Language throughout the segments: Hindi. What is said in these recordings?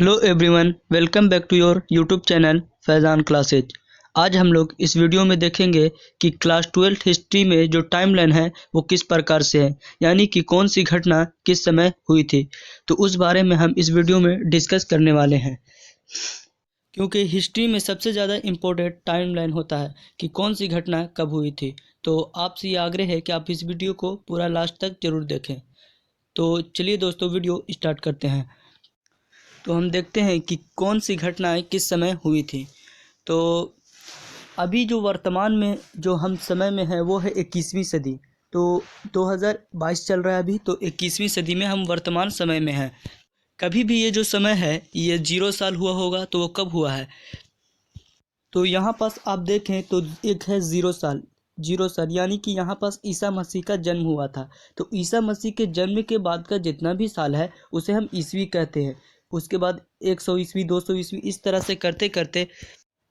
Hello everyone, welcome back to your YouTube channel Faizan classes. आज हम लोग इस वीडियो में देखेंगे कि क्लास 12 हिस्ट्री में जो टाइमलाइन है वो किस प्रकार से है, यानी कि कौन सी घटना किस समय हुई थी। तो उस बारे में हम इस वीडियो में डिस्कस करने वाले हैं, क्योंकि हिस्ट्री में सबसे ज़्यादा इम्पोर्टेंट टाइमलाइन होता है कि कौन सी घटना कब हुई थी। तो आपसे ये आग्रह है कि आप इस वीडियो को पूरा लास्ट तक ज़रूर देखें। तो चलिए दोस्तों, वीडियो स्टार्ट करते हैं। तो हम देखते हैं कि कौन सी घटनाएं किस समय हुई थी। तो अभी जो वर्तमान में जो हम समय में है वो है 21वीं सदी। तो 2022 चल रहा है अभी, तो 21वीं सदी में हम वर्तमान समय में हैं। कभी भी ये जो समय है ये 0 साल हुआ होगा, तो वो कब हुआ है। तो यहाँ पास आप देखें तो एक है 0 साल यानी कि यहाँ पास ईसा मसीह का जन्म हुआ था। तो ईसा मसीह के जन्म के बाद का जितना भी साल है उसे हम ईस्वी कहते हैं। उसके बाद 100 ईस्वी, 200 ईस्वी, इस तरह से करते करते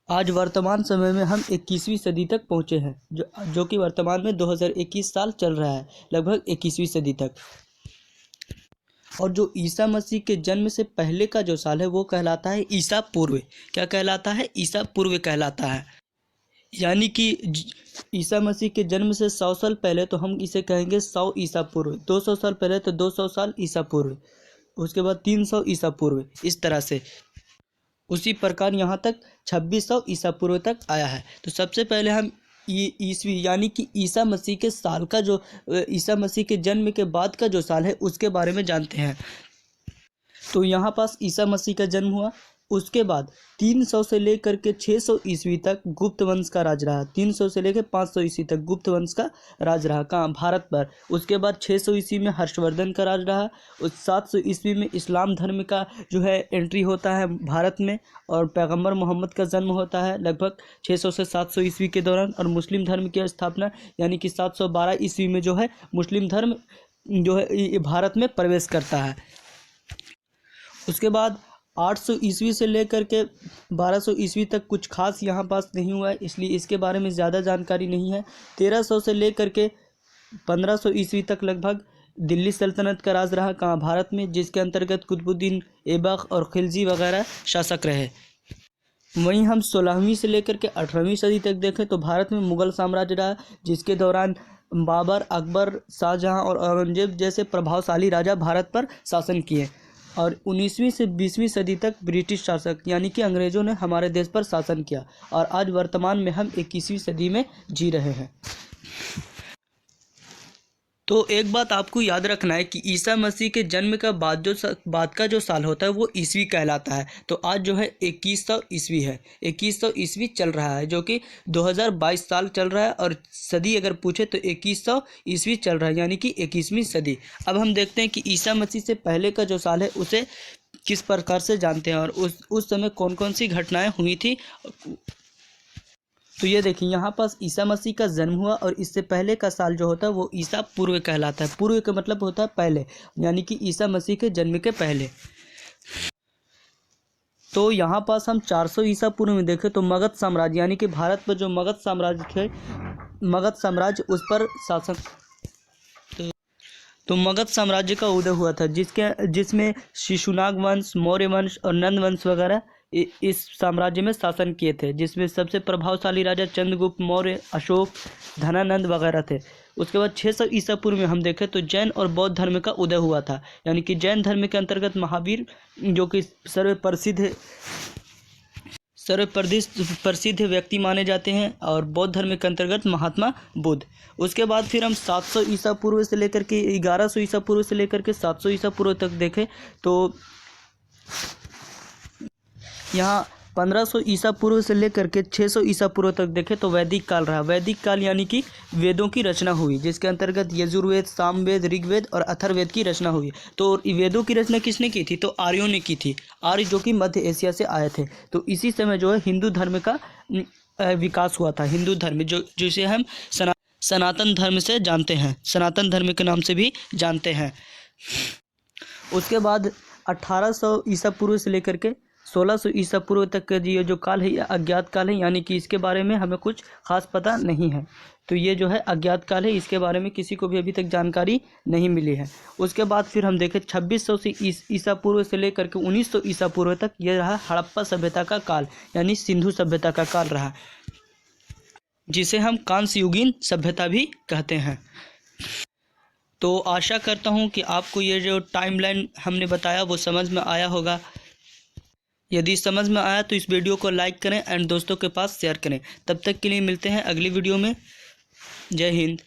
आज वर्तमान समय में हम 21वीं सदी तक पहुँचे हैं, जो कि वर्तमान में 2021 साल चल रहा है, लगभग 21वीं सदी तक। और जो ईसा मसीह के जन्म से पहले का जो साल है वो कहलाता है ईसा पूर्व। क्या कहलाता है? ईसा पूर्व कहलाता है। यानी कि ईसा मसीह के जन्म से 100 साल पहले तो हम इसे कहेंगे 100 ईसा पूर्व, 200 साल पहले तो 200 साल ईसा पूर्व, उसके बाद 300 ईसा पूर्व, इस तरह से। उसी प्रकार यहाँ तक 2600 ईसा पूर्व तक आया है। तो सबसे पहले हम ईस्वी यानी कि ईसा मसीह के साल का जो ईसा मसीह के जन्म के बाद का जो साल है उसके बारे में जानते हैं। तो यहाँ पास ईसा मसीह का जन्म हुआ, उसके बाद 300 से लेकर के 600 ईस्वी तक गुप्त वंश का राज रहा। 300 से लेकर 500 ईस्वी तक गुप्त वंश का राज रहा, कहाँ? भारत पर। उसके बाद 600 ईस्वी में हर्षवर्धन का राज रहा। उस 700 ईस्वी में इस्लाम धर्म का जो है एंट्री होता है भारत में, और पैगंबर मोहम्मद का जन्म होता है लगभग 600 से 700 ईस्वी के दौरान। और मुस्लिम धर्म की स्थापना यानी कि 712 ईस्वी में जो है मुस्लिम धर्म जो है भारत में प्रवेश करता है। उसके बाद 800 ईस्वी से लेकर के 1200 ईस्वी तक कुछ खास यहाँ पास नहीं हुआ है, इसलिए इसके बारे में ज़्यादा जानकारी नहीं है। 1300 से लेकर के 1500 ईस्वी तक लगभग दिल्ली सल्तनत का राज रहा, कहाँ? भारत में, जिसके अंतर्गत कुतुबुद्दीन ऐबक और खिलजी वगैरह शासक रहे। वहीं हम 16वीं से लेकर के 18वीं सदी तक देखें तो भारत में मुग़ल साम्राज्य रहा, जिसके दौरान बाबर, अकबर, शाहजहां और औरंगजेब जैसे प्रभावशाली राजा भारत पर शासन किए। और 19वीं से 20वीं सदी तक ब्रिटिश शासक यानी कि अंग्रेज़ों ने हमारे देश पर शासन किया। और आज वर्तमान में हम 21वीं सदी में जी रहे हैं। तो एक बात आपको याद रखना है कि ईसा मसीह के जन्म का बाद का जो साल होता है वो ईस्वी कहलाता है। तो आज जो है 2100 ईस्वी है, 2100 ईस्वी चल रहा है, जो कि 2022 साल चल रहा है। और सदी अगर पूछे तो 2100 ईस्वी चल रहा है, यानी कि 21वीं सदी। अब हम देखते हैं कि ईसा मसीह से पहले का जो साल है उसे किस प्रकार से जानते हैं, और उस समय कौन कौन सी घटनाएँ हुई थी। तो ये देखिए, यहाँ पास ईसा मसीह का जन्म हुआ, और इससे पहले का साल जो होता है वो ईसा पूर्व कहलाता है। पूर्व का मतलब होता है पहले, यानी कि ईसा मसीह के जन्म के पहले। तो यहाँ पास हम 400 ईसा पूर्व में देखें तो मगध साम्राज्य यानी कि भारत पर जो मगध साम्राज्य थे, मगध साम्राज्य उस पर शासन, तो मगध साम्राज्य का उदय हुआ था, जिसमें शिशुनाग वंश, मौर्य वंश और नंद वंश वगैरह इस साम्राज्य में शासन किए थे, जिसमें सबसे प्रभावशाली राजा चंद्रगुप्त मौर्य, अशोक, धनानंद वगैरह थे। उसके बाद 600 ईसा पूर्व में हम देखें तो जैन और बौद्ध धर्म का उदय हुआ था, यानी कि जैन धर्म के अंतर्गत महावीर जो कि सर्वप्रसिद्ध व्यक्ति माने जाते हैं, और बौद्ध धर्म के अंतर्गत महात्मा बुद्ध। उसके बाद फिर हम 700 ईसा पूर्व से लेकर के 1100 ईसा पूर्व से लेकर के 700 ईसा पूर्व तक देखें तो यहाँ 1500 ईसा पूर्व से लेकर के 600 ईसा पूर्व तक देखें तो वैदिक काल रहा। वैदिक काल यानी कि वेदों की रचना हुई, जिसके अंतर्गत यजुर्वेद, सामवेद, ऋग्वेद और अथर्ववेद की रचना हुई। तो वेदों की रचना किसने की थी? तो आर्यों ने की थी। आर्य जो कि मध्य एशिया से आए थे। तो इसी समय जो है हिंदू धर्म का विकास हुआ था। हिंदू धर्म जिसे हम सनातन धर्म से जानते हैं, सनातन धर्म के नाम से भी जानते हैं। उसके बाद 1800 ईसा पूर्व से लेकर के 1600 ईसा पूर्व तक का ये जो काल है ये अज्ञात काल है, यानी कि इसके बारे में हमें कुछ खास पता नहीं है। तो ये जो है अज्ञात काल है, इसके बारे में किसी को भी अभी तक जानकारी नहीं मिली है। उसके बाद फिर हम देखें 2600 से ईसा पूर्व से लेकर के 1900 ईसा पूर्व तक ये रहा हड़प्पा सभ्यता का काल, यानी सिंधु सभ्यता का काल रहा, जिसे हम कांस्य युगीन सभ्यता भी कहते हैं। तो आशा करता हूँ कि आपको ये जो टाइमलाइन हमने बताया वो समझ में आया होगा। यदि समझ में आया तो इस वीडियो को लाइक करें एंड दोस्तों के पास शेयर करें। तब तक के लिए मिलते हैं अगली वीडियो में। जय हिंद।